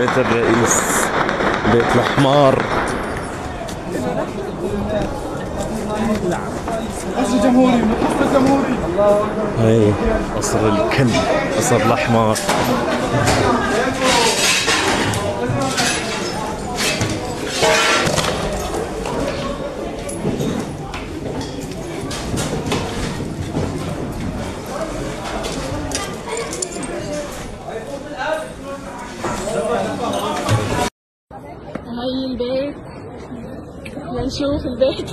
بيت الرئيس، بيت الحمار. قصر جمهوري، قصر جمهوري. هاي قصر الكلب، قصر الحمار. هاي البيت، لنشوف البيت.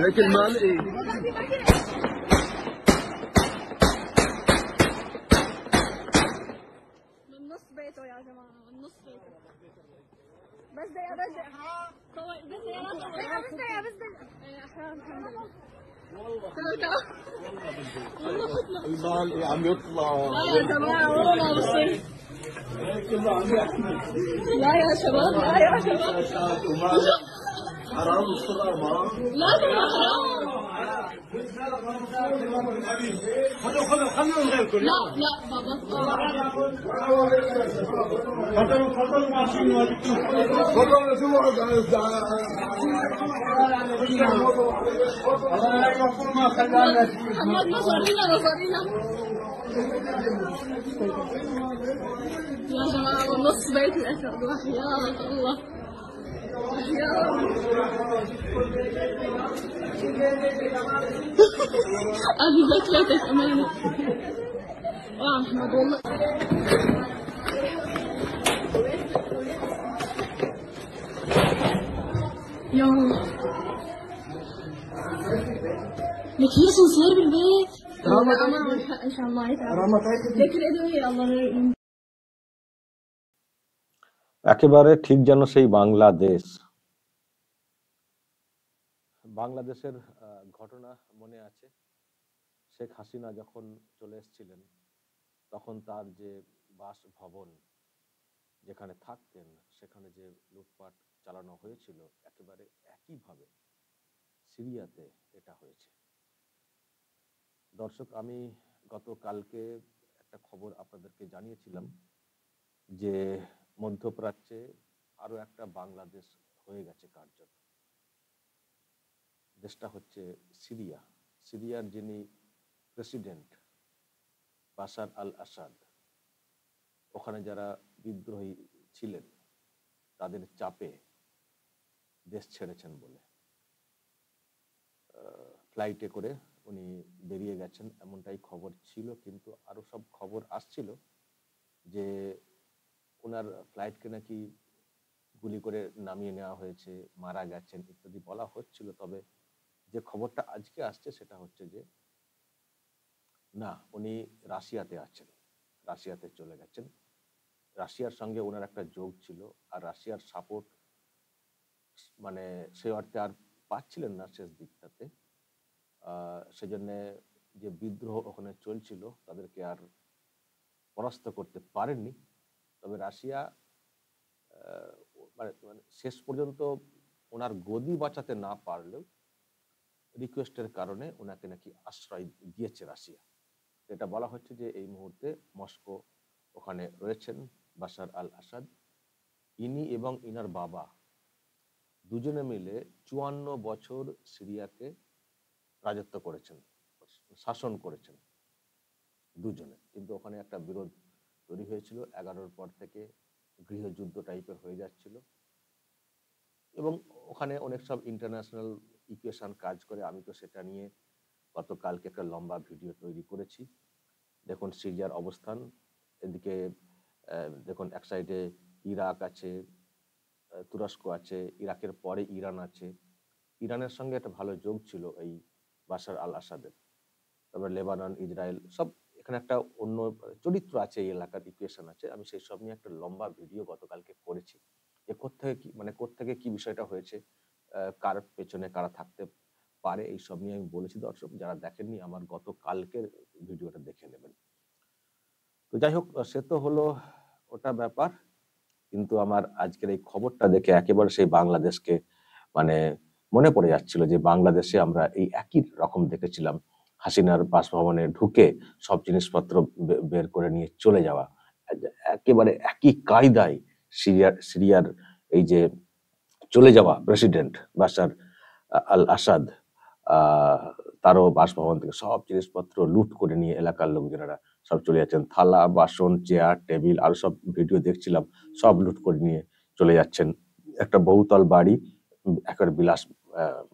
لكن ما لقي من نص بيته يا جماعة، من نص بيته. بس دقيقة بس دقيقة. بس دقيقة بس دقيقة. أحيانا الحمد لله. والله البال عم يطلع. لا يا جماعة والله ما بصير. لا يا شباب، لا يا شباب. حرام الصغار ما. لا تبغى حرام. خلوا غيركم. لا لا بابا. خلوا ماشيين خلوا نسوق ما خلانا محمد مصارينا. يا جماعة ونص بيت الأسد، وحياة الله أبي بيتك أمانة. أحمد والله يا لك ياسين صار بالبيت. إن شاء الله يتعب. ذكر إدوية الله. একেবারে ঠিক যেন সেই বাংলাদেশ। বাংলাদেশের ঘটনা মনে আছে, শেখ হাসিনা যখন চলে এসেছিলেন তখন তার যে বাসভবন যেখানে থাকতেন সেখানে যে লুটপাট চালানো হয়েছিল, একেবারে একইভাবে সিরিয়াতে এটা হয়েছে। দর্শক, আমি গতকালকে একটা খবর আপনাদেরকে জানিয়েছিলাম যে মধ্যপ্রাচ্যে আরো একটা বাংলাদেশ হয়ে গেছে কার্যত। দেশটা হচ্ছে সিরিয়া। সিরিয়ার যিনি প্রেসিডেন্ট বাশার আল আসাদ, ওখানে যারা বিদ্রোহী ছিলেন তাদের চাপে দেশ ছেড়েছেন বলে ফ্লাইটে করে উনি বেরিয়ে গেছেন, এমনটাই খবর ছিল। কিন্তু আরো সব খবর আসছিল যে ওনার ফ্লাইটকে নাকি গুলি করে নামিয়ে নেওয়া হয়েছে, মারা গেছেন ইত্যাদি বলা হচ্ছিল। তবে যে খবরটা আজকে আসছে সেটা হচ্ছে যে না, উনি রাশিয়াতে আছেন, রাশিয়াতে চলে গেছেন। রাশিয়ার সঙ্গে ওনার একটা যোগ ছিল, আর রাশিয়ার সাপোর্ট মানে সে অর্থে আর পাচ্ছিলেন না শেষ দিকটাতে। সেজন্য যে বিদ্রোহ ওখানে চলছিল তাদেরকে আর পরাস্ত করতে পারেননি। তবে রাশিয়া মানে শেষ পর্যন্ত ওনার গদি বাঁচাতে না পারলেও রিকোয়েস্টের কারণে ওনাকে নাকি আশ্রয় দিয়েছে রাশিয়া। এটা বলা হচ্ছে যে এই মুহূর্তে মস্কো ওখানে রয়েছেন বাশার আল আসাদ। ইনি এবং ইনার বাবা দুজনে মিলে 54 বছর সিরিয়াকে রাজত্ব করেছেন, শাসন করেছেন দুজনে। কিন্তু ওখানে একটা বিরোধ তৈরি হয়েছিল, 11-র পর থেকে গৃহযুদ্ধ টাইপের হয়ে যাচ্ছিল এবং ওখানে অনেক সব ইন্টারন্যাশনাল ইকুয়েশন কাজ করে। আমি তো সেটা নিয়ে গতকালকে একটা লম্বা ভিডিও তৈরি করেছি। দেখুন সিরিয়ার অবস্থান, এদিকে দেখুন এক সাইডে ইরাক আছে, তুরস্ক আছে, ইরাকের পরে ইরান আছে। ইরানের সঙ্গে একটা ভালো যোগ ছিল এই বাশার আল আসাদের। তারপরে লেবানন, ইসরায়েল, সব এখানে একটা অন্য চরিত্র আছে, এই এলাকার ইকুয়েশন আছে। আমি সেই সব নিয়ে একটা লম্বা ভিডিও গতকালকে করেছি। কোত্থেকে কি মানে কোত্থেকে কি বিষয়টা হয়েছে, কার পেছনে কারা থাকতে পারে, এই সব নিয়ে আমি বলেছি। দর্শক যারা দেখেননি আমার গতকালকের ভিডিওটা দেখে নেবেন। তো যাই হোক, সে তো হলো ওটা ব্যাপার। কিন্তু আমার আজকের এই খবরটা দেখে একেবারে সেই বাংলাদেশকে মানে মনে পড়ে যাচ্ছিল যে বাংলাদেশে আমরা এই একই রকম দেখেছিলাম হাসিনার বাসভবনে ঢুকে সব জিনিসপত্র বের করে নিয়ে চলে যাওয়া, একেবারে একই কায়দায় সিরিয়ার এই যে চলে যাওয়া প্রেসিডেন্ট বাশার আল আসাদ, তারও বাসভবন থেকে সব জিনিসপত্র লুট করে নিয়ে এলাকার লোকজনেরা সব চলে যাচ্ছেন। থালা বাসন চেয়ার টেবিল আর সব ভিডিও দেখছিলাম, সব লুট করে নিয়ে চলে যাচ্ছেন। একটা বহুতল বাড়ি, একেবারে বিলাস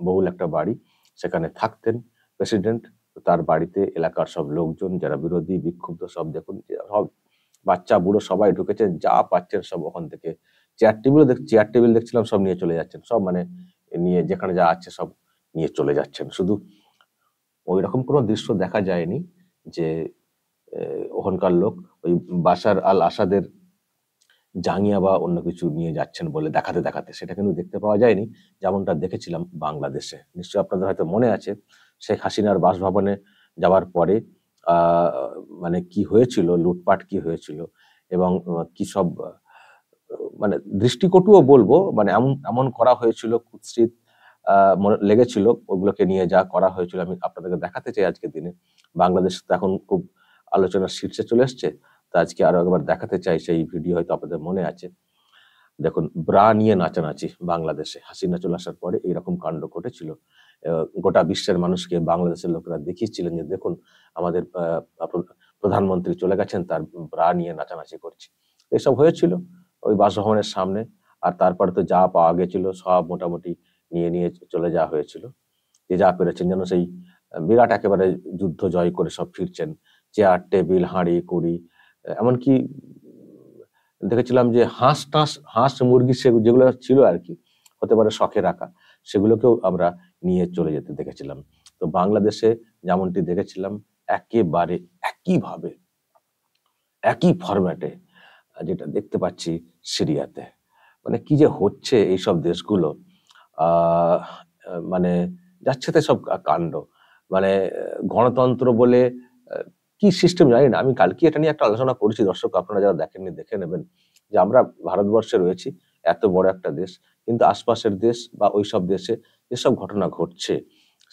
বহুল একটা বাড়ি, সেখানে থাকতেন প্রেসিডেন্ট। তার বাড়িতে এলাকার সব লোকজন যারা বিরোধী বিক্ষুব্ধ সব দেখুন, সব বাচ্চা বুড়ো সবাই ঢুকেছেন, যা পাচ্ছেন সব ওখান থেকে চেয়ার টেবিল দেখছিলাম, সব নিয়ে চলে যাচ্ছেন, সব মানে নিয়ে যেখানে যা আছে সব নিয়ে চলে যাচ্ছেন। শুধু ওই রকম কোনো দৃশ্য দেখা যায়নি যে ওখানকার লোক ওই বাশার আল আসাদের জাঙ্গিয়া বা অন্য কিছু নিয়ে যাচ্ছেন বলে দেখাতে, সেটা কিন্তু দেখতে পাওয়া যায়নি, যেমনটা দেখেছিলাম বাংলাদেশে। নিশ্চয়ই আপনাদের হয়তো মনে আছে শেখ হাসিনার বাসভবনে যাওয়ার পরে মানে কি হয়েছিল, লুটপাট কি হয়েছিল এবং কি সব মানে দৃষ্টিকটুও বলবো, মানে এমন করা হয়েছিল, কুৎসিত লেগেছিল। ওগুলোকে নিয়ে যা করা হয়েছিল আমি আপনাদেরকে দেখাতে চাই আজকের দিনে। বাংলাদেশ তো এখন খুব আলোচনার শীর্ষে চলে এসছে, তো আজকে আরো একবার দেখাতে চাই সেই ভিডিও, হয়তো আপনাদের মনে আছে। দেখুন, ব্রা নিয়ে নাচানাচি বাংলাদেশে হাসিনা চলে আসার পরে এইরকম কাণ্ড ঘটেছিল। গোটা বিশ্বের মানুষকে বাংলাদেশের লোকেরা দেখিয়েছিলেন যে দেখুন আমাদের প্রধানমন্ত্রী চলে গেছেন, তার ব্রা নিয়ে নাচানাচি করছে। এসব হয়েছিল ওই বাসভবনের সামনে। আর তারপরে তো যা পাওয়া গেছিল সব মোটামুটি নিয়ে চলে যাওয়া হয়েছিল। যে যা পেরেছেন, যেন সেই বিরাট একেবারে যুদ্ধ জয় করে সব ফিরছেন। চেয়ার টেবিল হাঁড়ি কুড়ি, এমনকি দেখেছিলাম যে হাঁস মুরগি যেগুলো ছিল আর কি, হতে পারে শখে রাখা, সেগুলোকেও আমরা নিয়ে চলে যেতে দেখেছিলাম। তো বাংলাদেশে যেমনটি দেখেছিলাম একেবারে একইভাবে একই ফরম্যাটে যেটা দেখতে পাচ্ছি সিরিয়াতে। মানে কি যে হচ্ছে এইসব দেশগুলো, মানে যাচ্ছে তাই সব কাণ্ড। মানে গণতন্ত্র বলে কি সিস্টেম জানি না। আমি কালকে এটা নিয়ে একটা আলোচনা করেছি, দর্শক আপনারা যারা দেখেননি দেখে নেবেন, যে আমরা ভারতবর্ষে রয়েছি, এত বড় একটা দেশ, কিন্তু আশপাশের দেশ বা ওইসব দেশে যেসব ঘটনা ঘটছে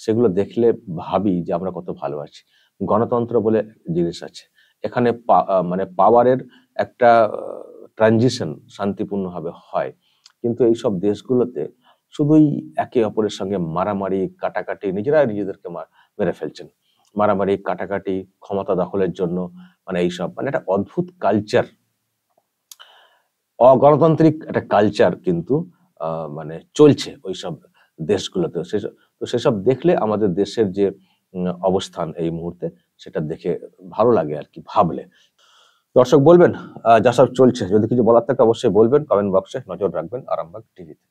সেগুলো দেখলে ভাবি যে আমরা কত ভালো আছি। গণতন্ত্র বলে জিনিস আছে, এখানে মানে পাওয়ারের একটা ট্রানজিশন শান্তিপূর্ণভাবে হয়, কিন্তু এইসব দেশগুলোতে শুধুই একে অপরের সঙ্গে মারামারি কাটাকাটি, নিজেদেরকে মেরে ফেলছেন, মারামারি কাটাকাটি ক্ষমতা দখলের জন্য, মানে এইসব মানে একটা অদ্ভুত কালচার, অগণতান্ত্রিক একটা কালচার কিন্তু মানে চলছে ওইসব দেশগুলোতে। তো সেসব দেখলে আমাদের দেশের যে অবস্থান এই মুহূর্তে, সেটা দেখে ভালো লাগে আর কি ভাবলে। দর্শক বলবেন যা সব চলছে, যদি কিছু বলার থাকে অবশ্যই বলবেন, কমেন্ট বক্সে নজর রাখবেন আরামবাগ টিভিতে।